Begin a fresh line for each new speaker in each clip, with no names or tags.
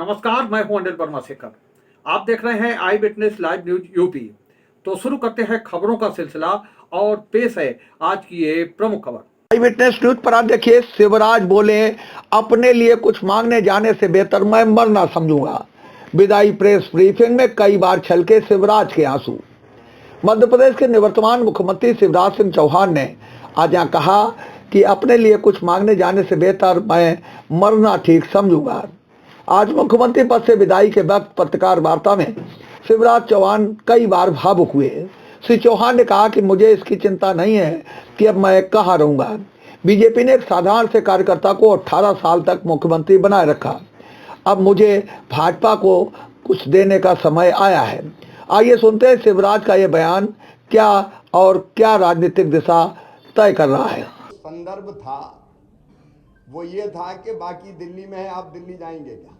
नमस्कार, मैं हूं अनिल वर्मा शेखर। आप देख रहे हैं आई विटनेस लाइव न्यूज यूपी। तो शुरू करते हैं खबरों का सिलसिला और पेश है आज की ये प्रमुख खबर।
आई विटनेस न्यूज पर आप देखिए, शिवराज बोले अपने लिए कुछ मांगने जाने से बेहतर मैं मरना समझूंगा। विदाई प्रेस ब्रीफिंग में कई बार छलके शिवराज के आंसू। मध्य प्रदेश के निवर्तमान मुख्यमंत्री शिवराज सिंह चौहान ने आज यहाँ कहा कि अपने लिए कुछ मांगने जाने से बेहतर मैं मरना ठीक समझूंगा। आज मुख्यमंत्री पद से विदाई के वक्त पत्रकार वार्ता में शिवराज चौहान कई बार भावुक हुए। श्री चौहान ने कहा कि मुझे इसकी चिंता नहीं है कि अब मैं कहाँ रहूंगा। बीजेपी ने एक साधारण से कार्यकर्ता को 18 साल तक मुख्यमंत्री बनाए रखा। अब मुझे भाजपा को कुछ देने का समय आया है। आइए सुनते हैं शिवराज का ये बयान क्या और क्या राजनीतिक दिशा तय कर रहा है।
संदर्भ था वो ये था कि बाकी दिल्ली में है, आप दिल्ली जाएंगे क्या।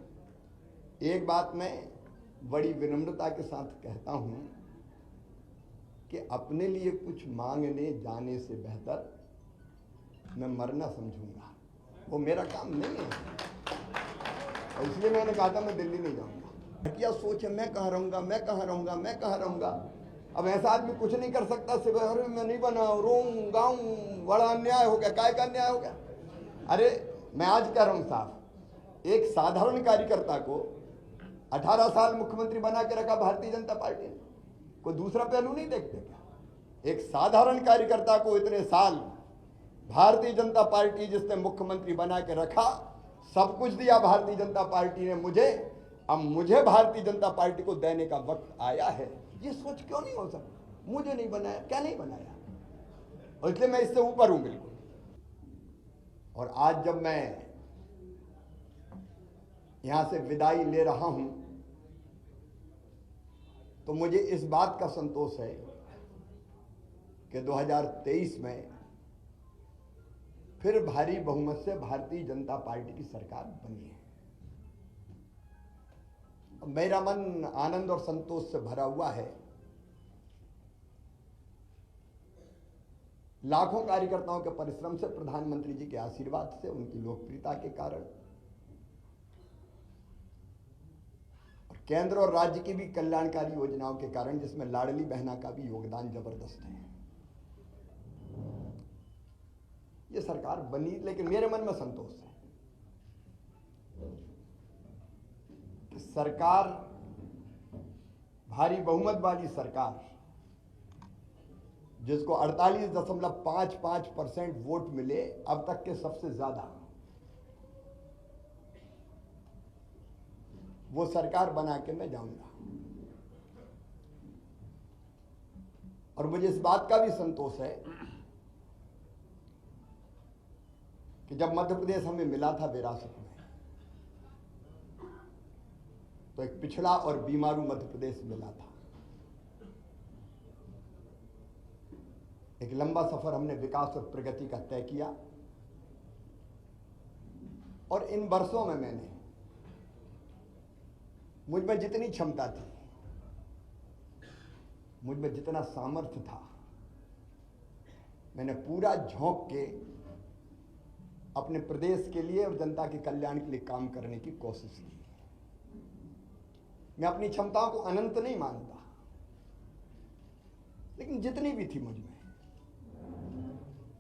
एक बात मैं बड़ी विनम्रता के साथ कहता हूं कि अपने लिए कुछ मांगने जाने से बेहतर मैं मरना समझूंगा। वो मेरा काम नहीं है, और इसलिए मैंने कहा था मैं दिल्ली नहीं जाऊंगा। क्या सोच है, मैं कहाँ रहूंगा, मैं कहाँ रहूंगा, मैं कहाँ रहूंगा। अब ऐसा आदमी कुछ नहीं कर सकता, सिर्फ अरे मैं नहीं बना, रोऊं गाऊं, बड़ा अन्याय हो गया। काय का अन्याय हो गया? अरे मैं आज कह रहा हूं साहब, एक साधारण कार्यकर्ता को 18 साल मुख्यमंत्री बना के रखा भारतीय जनता पार्टी ने। कोई दूसरा पहलू नहीं देखते क्या? एक साधारण कार्यकर्ता को इतने साल भारतीय जनता पार्टी जिसने मुख्यमंत्री बना के रखा, सब कुछ दिया भारतीय जनता पार्टी ने मुझे, अब मुझे भारतीय जनता पार्टी को देने का वक्त आया है। ये सोच क्यों नहीं हो सकता? मुझे नहीं बनाया, क्या नहीं बनाया, और इसलिए मैं इससे ऊपर हूं बिल्कुल। और आज जब मैं यहां से विदाई ले रहा हूं तो मुझे इस बात का संतोष है कि 2023 में फिर भारी बहुमत से भारतीय जनता पार्टी की सरकार बनी है। मेरा मन आनंद और संतोष से भरा हुआ है। लाखों कार्यकर्ताओं के परिश्रम से, प्रधानमंत्री जी के आशीर्वाद से, उनकी लोकप्रियता के कारण, और केंद्र और राज्य की भी कल्याणकारी योजनाओं के कारण, जिसमें लाडली बहना का भी योगदान जबरदस्त है, ये सरकार बनी। लेकिन मेरे मन में संतोष है कि सरकार, भारी बहुमत वाली सरकार, जिसको 48.55% वोट मिले, अब तक के सबसे ज्यादा, वो सरकार बना के मैं जाऊंगा। और मुझे इस बात का भी संतोष है कि जब मध्य प्रदेश हमें मिला था विरासत में, तो एक पिछड़ा और बीमारू मध्य प्रदेश मिला था। एक लंबा सफर हमने विकास और प्रगति का तय किया, और इन वर्षों में मैंने, मुझ में जितनी क्षमता थी, मुझ में जितना सामर्थ्य था, मैंने पूरा झोंक के अपने प्रदेश के लिए और जनता के कल्याण के लिए काम करने की कोशिश की। मैं अपनी क्षमताओं को अनंत नहीं मानता, लेकिन जितनी भी थी मुझ में,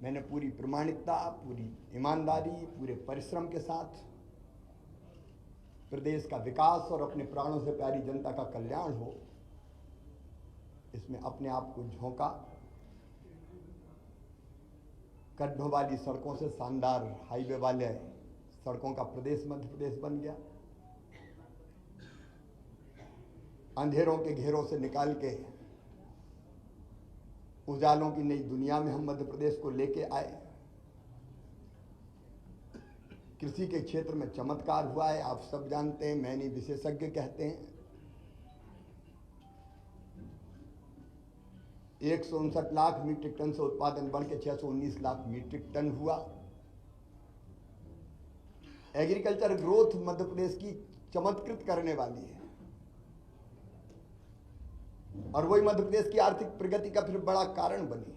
मैंने पूरी प्रामाणिकता, पूरी ईमानदारी, पूरे परिश्रम के साथ प्रदेश का विकास और अपने प्राणों से प्यारी जनता का कल्याण हो, इसमें अपने आप को झोंका। गड्ढों वाली सड़कों से शानदार हाईवे वाले सड़कों का प्रदेश मध्य प्रदेश बन गया। अंधेरों के घेरों से निकाल के उजालों की नई दुनिया में हम मध्य प्रदेश को लेके आए। कृषि के क्षेत्र में चमत्कार हुआ है, आप सब जानते हैं, मैं नहीं, विशेषज्ञ कहते हैं। 159 लाख मीट्रिक टन से उत्पादन बढ़ के 619 लाख मीट्रिक टन हुआ। एग्रीकल्चर ग्रोथ मध्य प्रदेश की चमत्कृत करने वाली है, और वही मध्य प्रदेश की आर्थिक प्रगति का फिर बड़ा कारण बनी।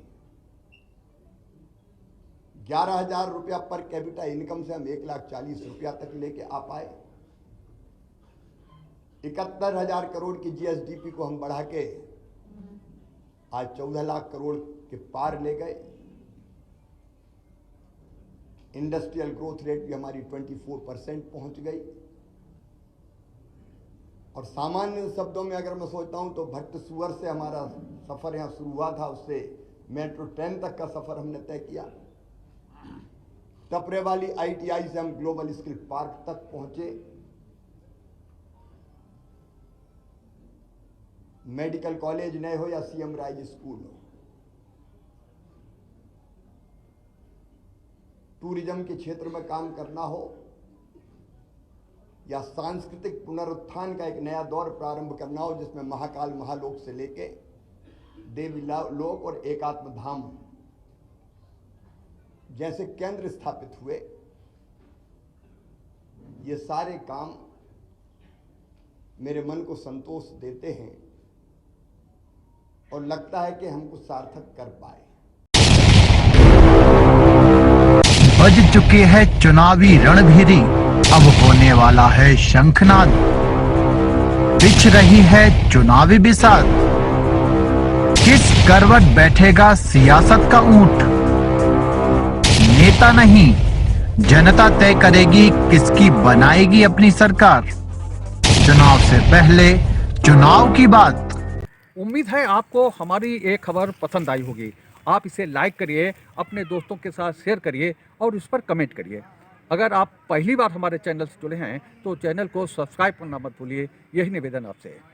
11,000 रुपया पर कैपिटा इनकम से हम 1,40,00,000 रुपया तक लेके आ पाए। 71,000 करोड़ की जीएसडीपी को हम बढ़ा के आज 14 लाख करोड़ के पार ले गए। इंडस्ट्रियल ग्रोथ रेट भी हमारी 24% पहुंच गई। और सामान्य शब्दों में अगर मैं सोचता हूं तो भट्ट सुअर से हमारा सफर यहां शुरू हुआ था, उससे मेट्रो ट्रेन तक का सफर हमने तय किया। टपरे वाली ITI से हम ग्लोबल स्किल पार्क तक पहुंचे। मेडिकल कॉलेज नए हो या CM राइज स्कूल हो, टूरिज्म के क्षेत्र में काम करना हो या सांस्कृतिक पुनरुत्थान का एक नया दौर प्रारंभ करना हो, जिसमें महाकाल महालोक से लेके देवी लोक और एकात्म धाम जैसे केंद्र स्थापित हुए, ये सारे काम मेरे मन को संतोष देते हैं और लगता है कि हम कुछ सार्थक कर पाए।
बज चुके हैं चुनावी रणभेरी, अब होने वाला है शंखनाद। बिछ रही है चुनावी बिसात, किस करवट बैठेगा सियासत का ऊंट। नेता नहीं जनता तय करेगी किसकी बनाएगी अपनी सरकार। चुनाव से पहले चुनाव की बात।
उम्मीद है आपको हमारी ये खबर पसंद आई होगी। आप इसे लाइक करिए, अपने दोस्तों के साथ शेयर करिए और उस पर कमेंट करिए। अगर आप पहली बार हमारे चैनल से जुड़े हैं तो चैनल को सब्सक्राइब करना मत भूलिए। यही निवेदन आपसे है।